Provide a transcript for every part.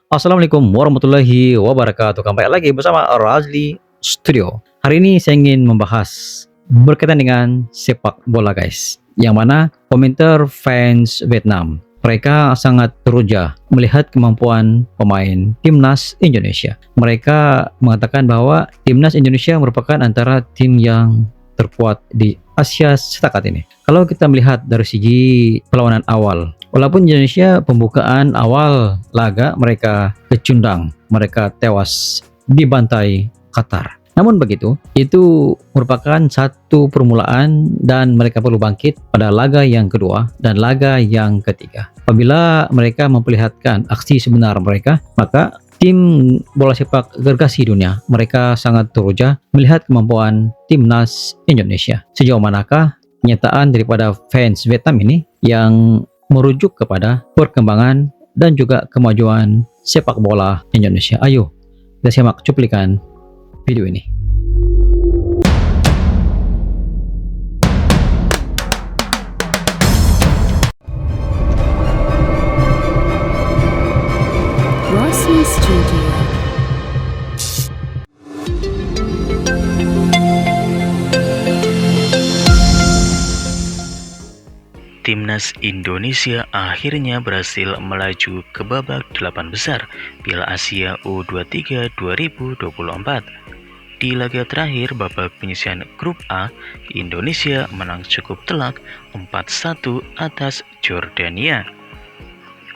Assalamualaikum warahmatullahi wabarakatuh. Kembali lagi bersama Razli Studio. Hari ini saya ingin membahas berkaitan dengan sepak bola, guys. Yang mana komentar fans Vietnam. Mereka sangat teruja melihat kemampuan pemain timnas Indonesia. Mereka mengatakan bahwa timnas Indonesia merupakan antara tim yang terkuat di Asia setakat ini. Kalau kita melihat dari segi perlawanan awal, walaupun Indonesia pembukaan awal laga mereka kecundang, mereka tewas dibantai Qatar. Namun begitu, itu merupakan satu permulaan dan mereka perlu bangkit pada laga yang kedua dan laga yang ketiga. Apabila mereka memperlihatkan aksi sebenar mereka, maka tim bola sepak gergasi dunia mereka sangat teruja melihat kemampuan timnas Indonesia. Sejauh manakah pernyataan daripada fans Vietnam ini yang merujuk kepada perkembangan dan juga kemajuan sepak bola Indonesia. Ayo kita simak cuplikan video ini. Rossi Studio. Timnas Indonesia akhirnya berhasil melaju ke babak 8 besar Piala Asia U23 2024. Di laga terakhir babak penyisihan grup A, Indonesia menang cukup telak 4-1 atas Jordania.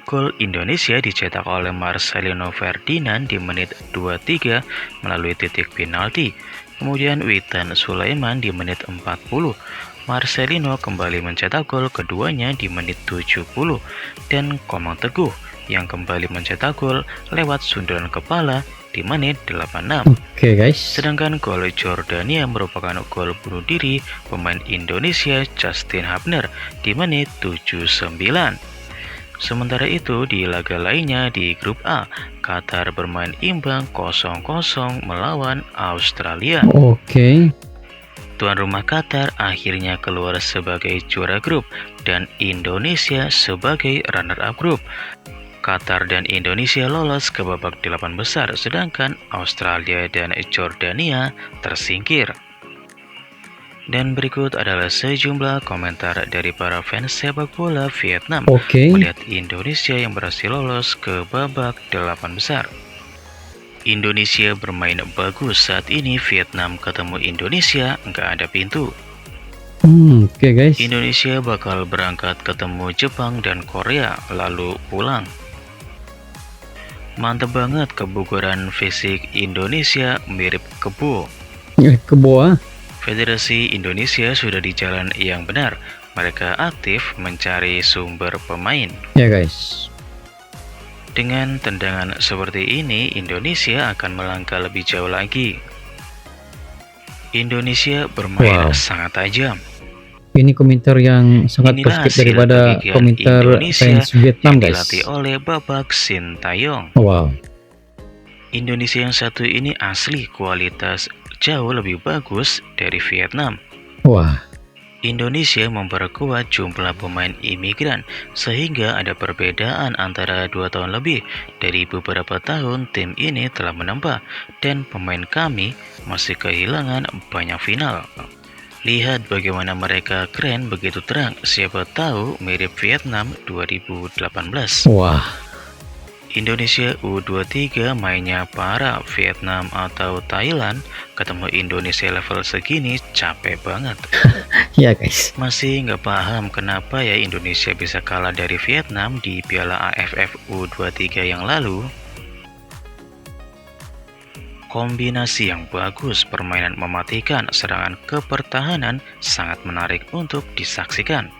Gol Indonesia dicetak oleh Marcelino Ferdinand di menit 23 melalui titik penalti. Kemudian Witan Sulaiman di menit 40. Marcelino kembali mencetak gol keduanya di menit 70 dan Komang Teguh yang kembali mencetak gol lewat sundulan kepala di menit 86. Oke, guys. Sedangkan gol Jordania merupakan gol bunuh diri pemain Indonesia Justin Hubner di menit 79. Sementara itu di laga lainnya di grup A, Qatar bermain imbang 0-0 melawan Australia. Oke. Tuan rumah Qatar akhirnya keluar sebagai juara grup dan Indonesia sebagai runner-up grup. Qatar dan Indonesia lolos ke babak 8 besar, sedangkan Australia dan Jordania tersingkir. Dan berikut adalah sejumlah komentar dari para fans sepak bola Vietnam melihat Indonesia yang berhasil lolos ke babak 8 besar. Indonesia bermain bagus saat ini. Vietnam ketemu Indonesia nggak ada pintu. Oke, guys. Indonesia bakal berangkat ketemu Jepang dan Korea lalu pulang. Mantep banget kebugaran fisik Indonesia, mirip kebo. Kebo. Federasi Indonesia sudah di jalan yang benar. Mereka aktif mencari sumber pemain. Ya, guys. Dengan tendangan seperti ini, Indonesia akan melangkah lebih jauh lagi. Indonesia bermain sangat tajam. Ini komentar yang sangat positif daripada komentar fans Vietnam, guys. Dilatih oleh Bapak Sintayong. Wow. Indonesia yang satu ini asli kualitas jauh lebih bagus dari Vietnam. Wah. Indonesia memperkuat jumlah pemain imigran sehingga ada perbedaan antara 2 tahun lebih. Dari beberapa tahun tim ini telah menambah dan pemain kami masih kehilangan banyak final. Lihat bagaimana mereka keren begitu terang, siapa tahu mirip Vietnam 2018. Wah. Indonesia U23 mainnya parah. Vietnam atau Thailand ketemu Indonesia level segini capek banget. Ya, guys. Masih nggak paham kenapa ya Indonesia bisa kalah dari Vietnam di Piala AFF U23 yang lalu. Kombinasi yang bagus, permainan mematikan, serangan ke pertahanan sangat menarik untuk disaksikan.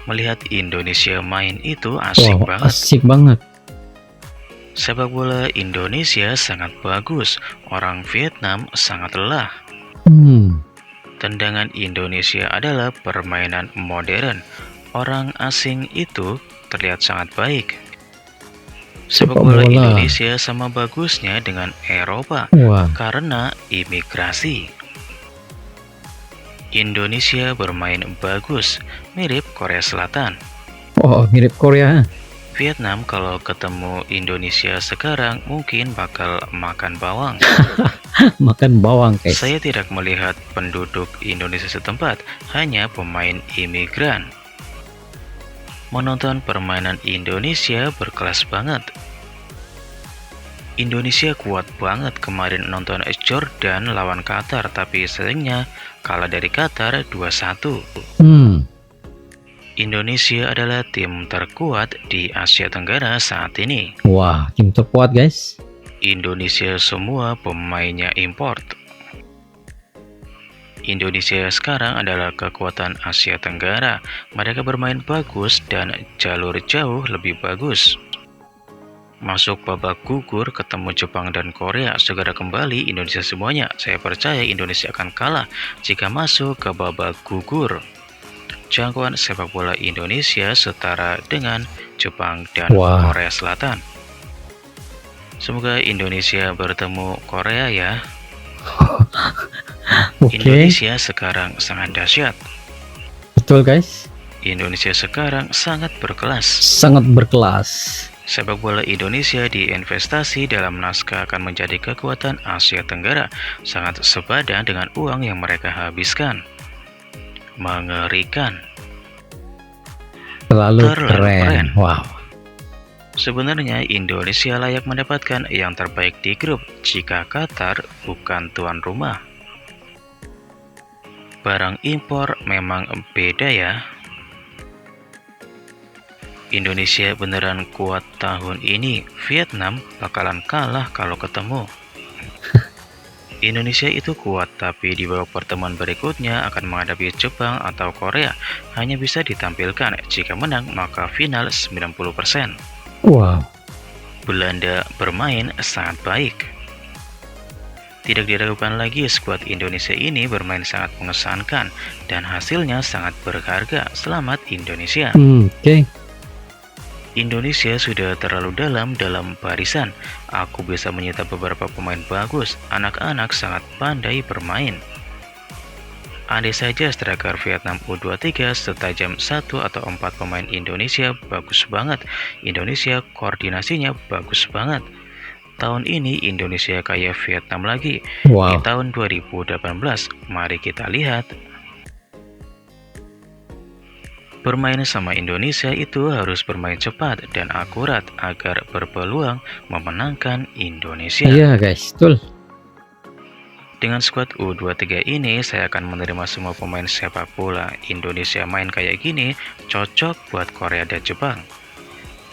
Melihat Indonesia main itu asik banget. Asik banget. Sepak bola Indonesia sangat bagus, orang Vietnam sangat lelah. Tendangan Indonesia adalah permainan modern. Orang asing itu terlihat sangat baik. Sepak bola Indonesia sama bagusnya dengan Eropa karena imigrasi. Indonesia bermain bagus, mirip Korea Selatan. Oh, mirip Korea. Vietnam kalau ketemu Indonesia sekarang mungkin bakal makan bawang. Makan bawang, guys. Saya tidak melihat penduduk Indonesia setempat, hanya pemain imigran. Menonton permainan Indonesia berkelas banget. Indonesia kuat banget kemarin nonton Jordan lawan Qatar, tapi sayangnya kalah dari Qatar 2-1. Indonesia adalah tim terkuat di Asia Tenggara saat ini. Wah, tim terkuat, guys. Indonesia semua pemainnya import. Indonesia sekarang adalah kekuatan Asia Tenggara. Mereka bermain bagus dan jalur jauh lebih bagus. Masuk babak gugur ketemu Jepang dan Korea, segera kembali Indonesia semuanya. Saya percaya Indonesia akan kalah jika masuk ke babak gugur. Jangkauan sepak bola Indonesia setara dengan Jepang dan Korea Selatan. Semoga Indonesia bertemu Korea ya. Indonesia sekarang sangat dahsyat. Betul, guys. Indonesia sekarang sangat berkelas. Sangat berkelas. Sepak bola Indonesia diinvestasi dalam naskah akan menjadi kekuatan Asia Tenggara, sangat sepadan dengan uang yang mereka habiskan. Mengerikan. Terlalu keren. Wow. Sebenarnya Indonesia layak mendapatkan yang terbaik di grup jika Qatar bukan tuan rumah. Barang impor memang beda ya. Indonesia beneran kuat tahun ini. Vietnam bakalan kalah kalau ketemu. Indonesia itu kuat, tapi di babak pertemuan berikutnya akan menghadapi Jepang atau Korea. Hanya bisa ditampilkan jika menang maka final 90%. Wow. Belanda bermain sangat baik. Tidak diragukan lagi skuad Indonesia ini bermain sangat mengesankan dan hasilnya sangat berharga. Selamat Indonesia. Oke. Indonesia sudah terlalu dalam barisan. Aku bisa menyita beberapa pemain bagus. Anak-anak sangat pandai bermain. Andai saja striker Vietnam U23 setajam 1 atau 4 pemain Indonesia, bagus banget. Indonesia koordinasinya bagus banget. Tahun ini Indonesia kayak Vietnam lagi. Di tahun 2018, mari kita lihat. Bermain sama Indonesia itu harus bermain cepat dan akurat agar berpeluang memenangkan Indonesia. Iya guys, betul. Dengan skuad U23 ini, saya akan menerima semua pemain sepak bola. Indonesia main kayak gini, cocok buat Korea dan Jepang.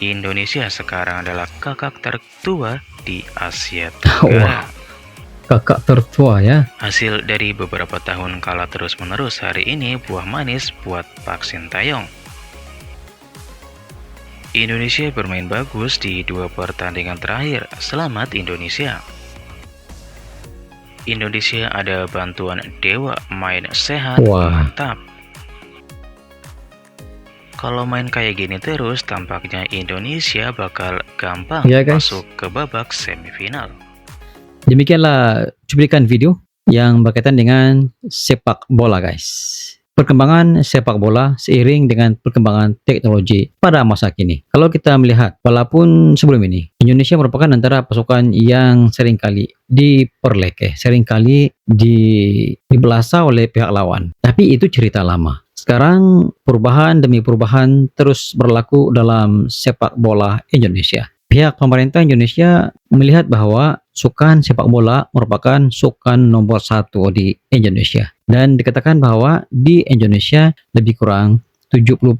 Indonesia sekarang adalah kakak tertua di Asia Tenggara. Kakak tertua ya. Hasil dari beberapa tahun kalah terus-menerus, hari ini buah manis buat Pak Sintayong. Indonesia bermain bagus di 2 pertandingan terakhir. Selamat Indonesia. Indonesia ada bantuan Dewa, main sehat, mantap. Kalau main kayak gini terus, tampaknya Indonesia bakal gampang masuk ke babak semifinal. Demikianlah cuplikan video yang berkaitan dengan sepak bola guys. Perkembangan sepak bola seiring dengan perkembangan teknologi pada masa kini. Kalau kita melihat, walaupun sebelum ini Indonesia merupakan antara pasukan yang seringkali diperlekeh, seringkali dibelasa oleh pihak lawan. Tapi itu cerita lama. Sekarang perubahan demi perubahan terus berlaku dalam sepak bola Indonesia. Pihak pemerintah Indonesia melihat bahwa sukan sepak bola merupakan sukan nomor 1 di Indonesia. Dan dikatakan bahwa di Indonesia lebih kurang 70%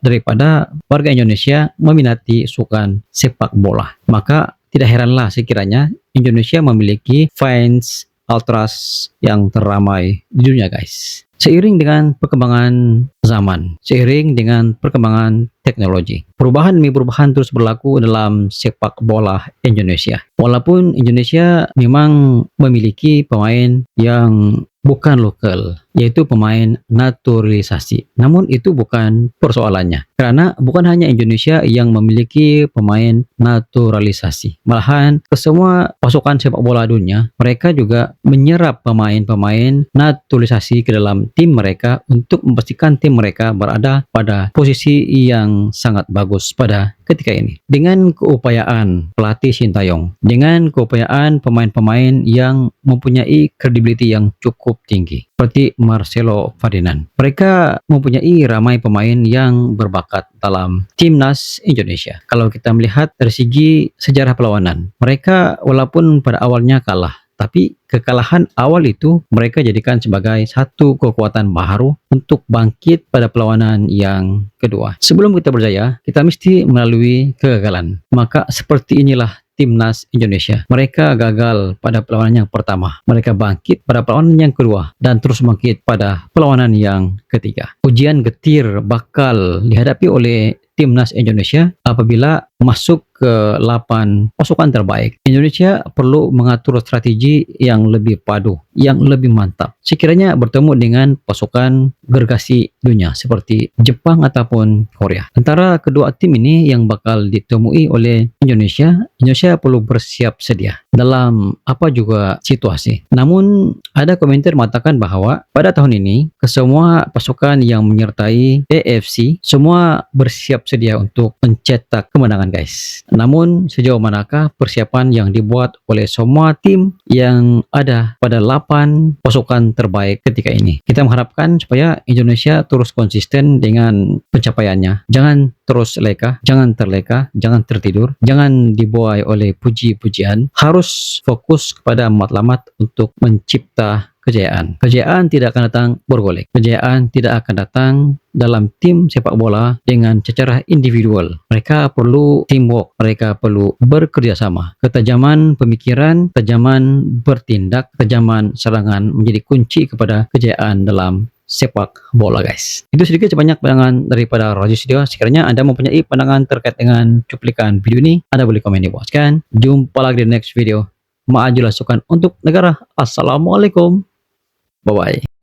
daripada warga Indonesia meminati sukan sepak bola. Maka tidak heranlah sekiranya Indonesia memiliki fans ultras yang teramai di dunia guys. Seiring dengan perkembangan zaman, seiring dengan perkembangan teknologi, perubahan demi perubahan terus berlaku dalam sepak bola Indonesia. Walaupun Indonesia memang memiliki pemain yang bukan lokal, yaitu pemain naturalisasi. Namun itu bukan persoalannya, karena bukan hanya Indonesia yang memiliki pemain naturalisasi. Malahan kesemua pasukan sepak bola dunia, mereka juga menyerap pemain-pemain naturalisasi ke dalam tim mereka untuk memastikan tim mereka berada pada posisi yang sangat bagus pada ketika ini. Dengan keupayaan pelatih Sintayong, dengan keupayaan pemain-pemain yang mempunyai credibility yang cukup tinggi, seperti Marcelo Ferdinand, mereka mempunyai ramai pemain yang berbakat dalam timnas Indonesia. Kalau kita melihat dari segi sejarah perlawanan, mereka walaupun pada awalnya kalah, tapi kekalahan awal itu mereka jadikan sebagai satu kekuatan baru untuk bangkit pada perlawanan yang kedua. Sebelum kita berjaya, kita mesti melalui kegagalan. Maka seperti inilah timnas Indonesia. Mereka gagal pada perlawanan yang pertama. Mereka bangkit pada perlawanan yang kedua dan terus bangkit pada perlawanan yang ketiga. Ujian getir bakal dihadapi oleh timnas Indonesia apabila masuk ke 8 pasukan terbaik. Indonesia perlu mengatur strategi yang lebih padu, yang lebih mantap. Sekiranya bertemu dengan pasukan gergasi dunia seperti Jepang ataupun Korea. Antara kedua tim ini yang bakal ditemui oleh Indonesia, Indonesia perlu bersiap sedia dalam apa juga situasi. Namun ada komentar mengatakan bahwa pada tahun ini kesemua pasukan yang menyertai AFC semua bersiap sedia untuk mencetak kemenangan, guys. Namun sejauh manakah persiapan yang dibuat oleh semua tim yang ada pada 8 pasukan terbaik ketika ini? Kita mengharapkan supaya Indonesia terus konsisten dengan pencapaiannya. Jangan terus leka, jangan terleka, jangan tertidur, jangan dibuai oleh puji-pujian. Harus fokus kepada matlamat untuk mencipta kejayaan. Kejayaan tidak akan datang bergolek. Kejayaan tidak akan datang dalam tim sepak bola dengan secara individual. Mereka perlu teamwork, mereka perlu bekerja sama. Ketajaman pemikiran, ketajaman bertindak, ketajaman serangan menjadi kunci kepada kejayaan dalam sepak bola, guys. Itu sedikit sebanyak pandangan daripada Raji Studio. Sekiranya Anda mempunyai pandangan terkait dengan cuplikan video ini, Anda boleh komen di bawah. Sekian, jumpa lagi di next video. Maju lasukan untuk negara. Assalamualaikum. Bye-bye.